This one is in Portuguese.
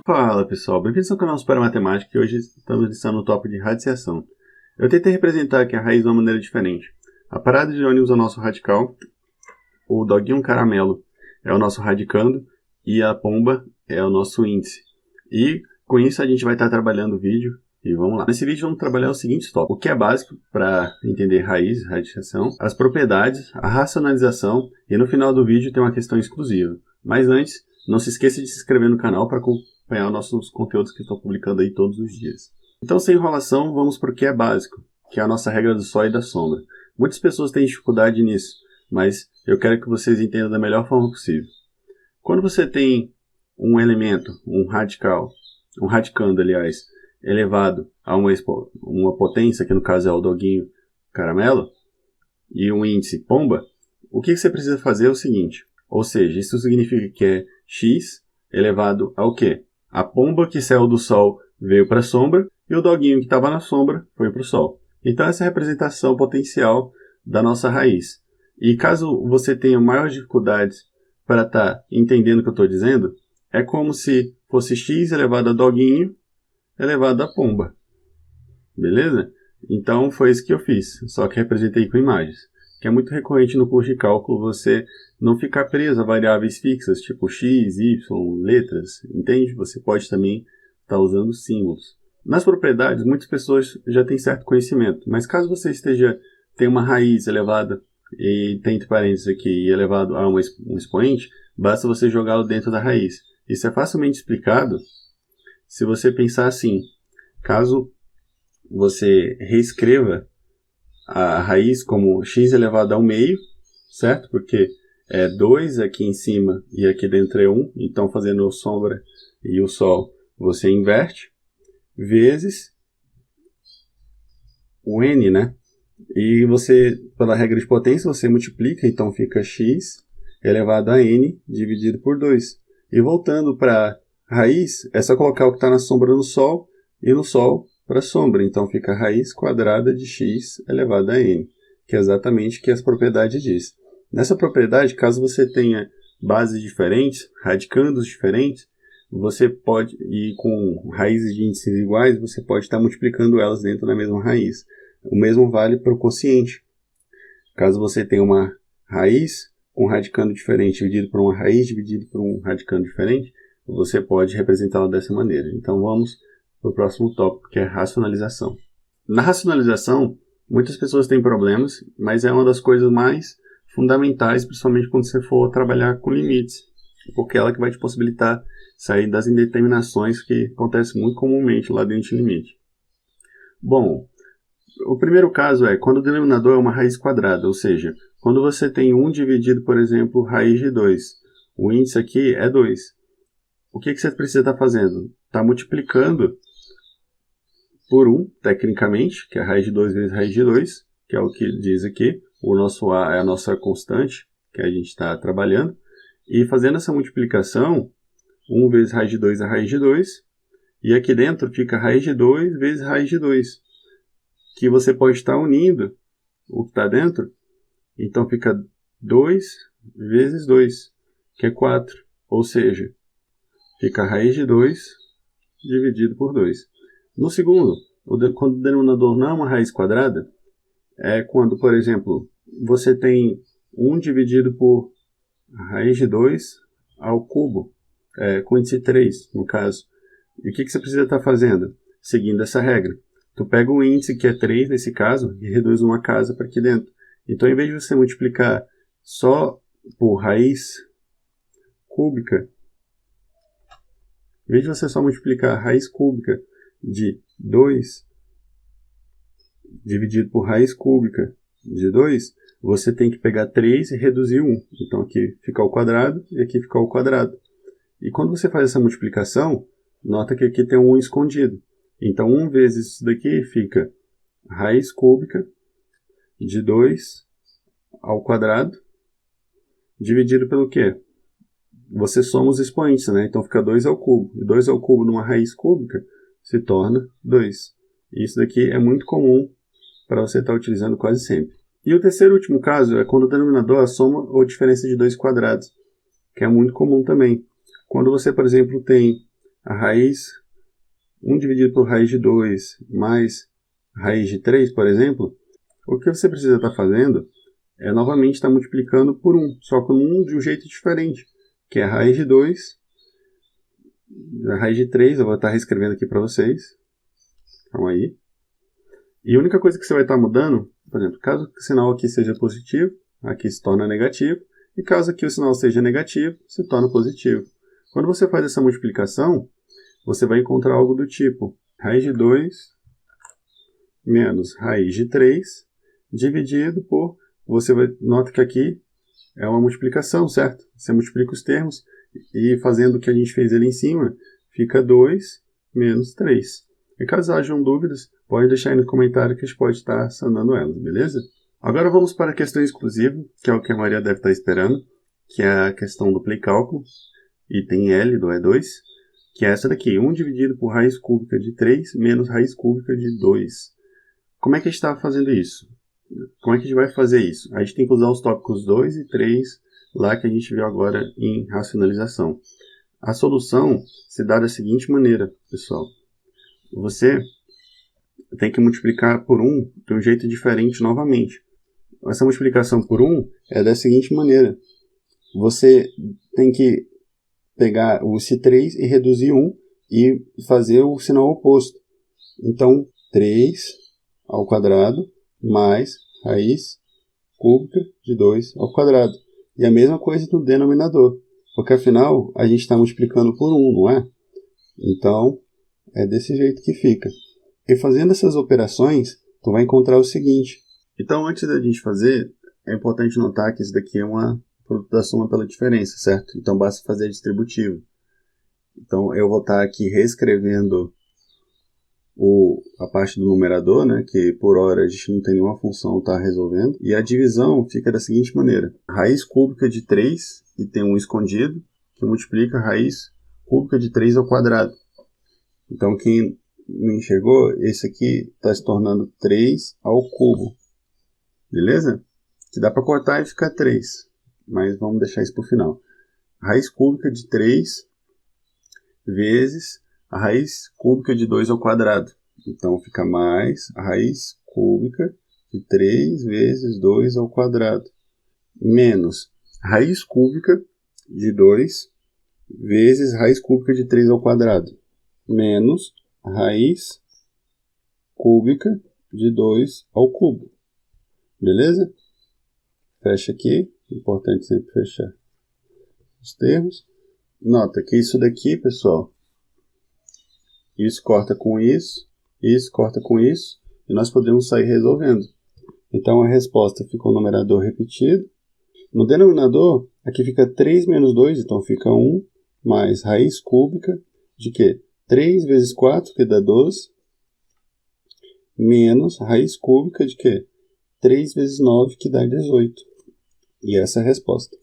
Fala pessoal, bem-vindos ao canal Super Matemática e hoje estamos listando o tópico de radiciação. Eu tentei representar aqui a raiz de uma maneira diferente. A parada de ônibus é o nosso radical, o doguinho caramelo é o nosso radicando e a pomba é o nosso índice. E com isso a gente vai estar trabalhando o vídeo e vamos lá. Nesse vídeo vamos trabalhar o seguinte tópico, o que é básico para entender raiz, radiciação, as propriedades, a racionalização e no final do vídeo tem uma questão exclusiva. Mas antes, não se esqueça de se inscrever no canal para acompanhar os nossos conteúdos que estou publicando aí todos os dias. Então, sem enrolação, vamos para o que é básico, que é a nossa regra do sol e da sombra. Muitas pessoas têm dificuldade nisso, mas eu quero que vocês entendam da melhor forma possível. Quando você tem um elemento, um radicando, aliás, elevado a uma potência, que no caso é o doguinho caramelo, e um índice pomba, o que você precisa fazer é o seguinte, ou seja, isso significa que é x elevado ao quê? A pomba que saiu do sol veio para a sombra e o doguinho que estava na sombra foi para o sol. Então essa é a representação potencial da nossa raiz. E caso você tenha maiores dificuldades para estar entendendo o que eu estou dizendo, é como se fosse x elevado a doguinho elevado a pomba. Beleza? Então foi isso que eu fiz, só que representei com imagens. Que é muito recorrente no curso de cálculo você não ficar preso a variáveis fixas, tipo x, y, letras, entende? Você pode também estar usando símbolos. Nas propriedades, muitas pessoas já têm certo conhecimento, mas caso você tenha uma raiz elevada, e tem entre parênteses aqui, elevado a um expoente, basta você jogá-lo dentro da raiz. Isso é facilmente explicado se você pensar assim, caso você reescreva a raiz como x elevado ao meio, certo? Porque é 2 aqui em cima e aqui dentro é 1, então fazendo sombra e o sol você inverte, vezes o n, né? E você, pela regra de potência, você multiplica, então fica x elevado a n dividido por 2. E voltando para a raiz, é só colocar o que está na sombra no sol e no sol para a sombra. Então fica a raiz quadrada de x elevado a n, que é exatamente o que as propriedades diz. Nessa propriedade, caso você tenha bases diferentes, radicandos diferentes, você pode, e com raízes de índices iguais, você pode estar multiplicando elas dentro da mesma raiz. O mesmo vale para o quociente. Caso você tenha uma raiz com um radicando diferente dividido por uma raiz dividido por um radicando diferente, você pode representá-la dessa maneira. Então vamos para o próximo tópico, que é racionalização. Na racionalização, muitas pessoas têm problemas, mas é uma das coisas mais fundamentais, principalmente quando você for trabalhar com limites, porque é ela que vai te possibilitar sair das indeterminações que acontecem muito comumente lá dentro de limite. Bom, o primeiro caso é quando o denominador é uma raiz quadrada, ou seja, quando você tem 1 dividido, por exemplo, raiz de 2. O índice aqui é 2. O que você precisa estar fazendo? Está multiplicando por 1, tecnicamente, que é a raiz de 2 vezes raiz de 2, que é o que diz aqui. O nosso A é a nossa constante, que a gente está trabalhando. E fazendo essa multiplicação, 1 vezes raiz de 2 é raiz de 2. E aqui dentro fica raiz de 2 vezes raiz de 2. Que você pode estar unindo o que está dentro. Então fica 2 vezes 2, que é 4. Ou seja, fica a raiz de 2 dividido por 2. No segundo, quando o denominador não é uma raiz quadrada, é quando, por exemplo, você tem 1 dividido por raiz de 2 ao cubo, com índice 3, no caso. E o que você precisa estar fazendo? Seguindo essa regra. Tu pega o índice, que é 3 nesse caso, e reduz uma casa para aqui dentro. Então, em vez de você multiplicar só por raiz cúbica, em vez de você só multiplicar a raiz cúbica de 2 dividido por raiz cúbica de 2, você tem que pegar 3 e reduzir 1. Então aqui fica ao quadrado e aqui fica ao quadrado. E quando você faz essa multiplicação, nota que aqui tem um 1 escondido. Então 1 vezes isso daqui fica raiz cúbica de 2 ao quadrado dividido pelo quê? Você soma os expoentes, né? Então fica 2 ao cubo. E 2 ao cubo numa raiz cúbica se torna 2. E isso daqui é muito comum para você estar utilizando quase sempre. E o terceiro e último caso é quando o denominador é a soma ou diferença de 2 quadrados, que é muito comum também. Quando você, por exemplo, tem a raiz 1 dividido por raiz de 2 mais raiz de 3, por exemplo, o que você precisa estar fazendo é novamente estar multiplicando por 1, só com 1 de um jeito diferente, que é a raiz de 2, a raiz de 3, eu vou estar reescrevendo aqui para vocês. Calma aí. E a única coisa que você vai estar mudando, por exemplo, caso o sinal aqui seja positivo, aqui se torna negativo, e caso aqui o sinal seja negativo, se torna positivo. Quando você faz essa multiplicação, você vai encontrar algo do tipo raiz de 2 menos raiz de 3 dividido por... nota que aqui é uma multiplicação, certo? Você multiplica os termos e fazendo o que a gente fez ali em cima, fica 2 menos 3. E caso hajam dúvidas, pode deixar aí no comentário que a gente pode estar sanando elas, beleza? Agora vamos para a questão exclusiva, que é o que a Maria deve estar esperando, que é a questão do play cálculo, item L do E2, que é essa daqui, 1 dividido por raiz cúbica de 3 menos raiz cúbica de 2. Como é que a gente está fazendo isso? Como é que a gente vai fazer isso? A gente tem que usar os tópicos 2 e 3 lá que a gente viu agora em racionalização. A solução se dá da seguinte maneira, pessoal. Você tem que multiplicar por 1 de um jeito diferente novamente. Essa multiplicação por 1 é da seguinte maneira. Você tem que pegar esse 3 e reduzir 1 e fazer o sinal oposto. Então, 3 ao quadrado mais raiz cúbica de 2 ao quadrado. E a mesma coisa no denominador, porque afinal a gente está multiplicando por 1, não é? Então, é desse jeito que fica. E fazendo essas operações, tu vai encontrar o seguinte. Então, antes da gente fazer, é importante notar que isso daqui é uma produto da soma pela diferença, certo? Então, basta fazer distributivo. Então, eu vou estar aqui reescrevendo a parte do numerador, né, que por hora a gente não tem nenhuma função tá resolvendo. E a divisão fica da seguinte maneira. Raiz cúbica de 3, e tem um escondido, que multiplica a raiz cúbica de 3 ao quadrado. Então, quem não enxergou, esse aqui está se tornando 3 ao cubo. Beleza? Que dá para cortar e ficar 3. Mas vamos deixar isso para o final. Raiz cúbica de 3 vezes a raiz cúbica de 2 ao quadrado. Então, fica mais a raiz cúbica de 3 vezes 2 ao quadrado. Menos a raiz cúbica de 2 vezes a raiz cúbica de 3 ao quadrado. Menos a raiz cúbica de 2 ao cubo. Beleza? Fecha aqui. Importante sempre fechar os termos. Nota que isso daqui, pessoal, isso corta com isso corta com isso, e nós podemos sair resolvendo. Então a resposta ficou no numerador repetido. No denominador, aqui fica 3 menos 2, então fica 1, mais raiz cúbica de quê? 3 vezes 4, que dá 12, menos raiz cúbica de quê? 3 vezes 9, que dá 18. E essa é a resposta.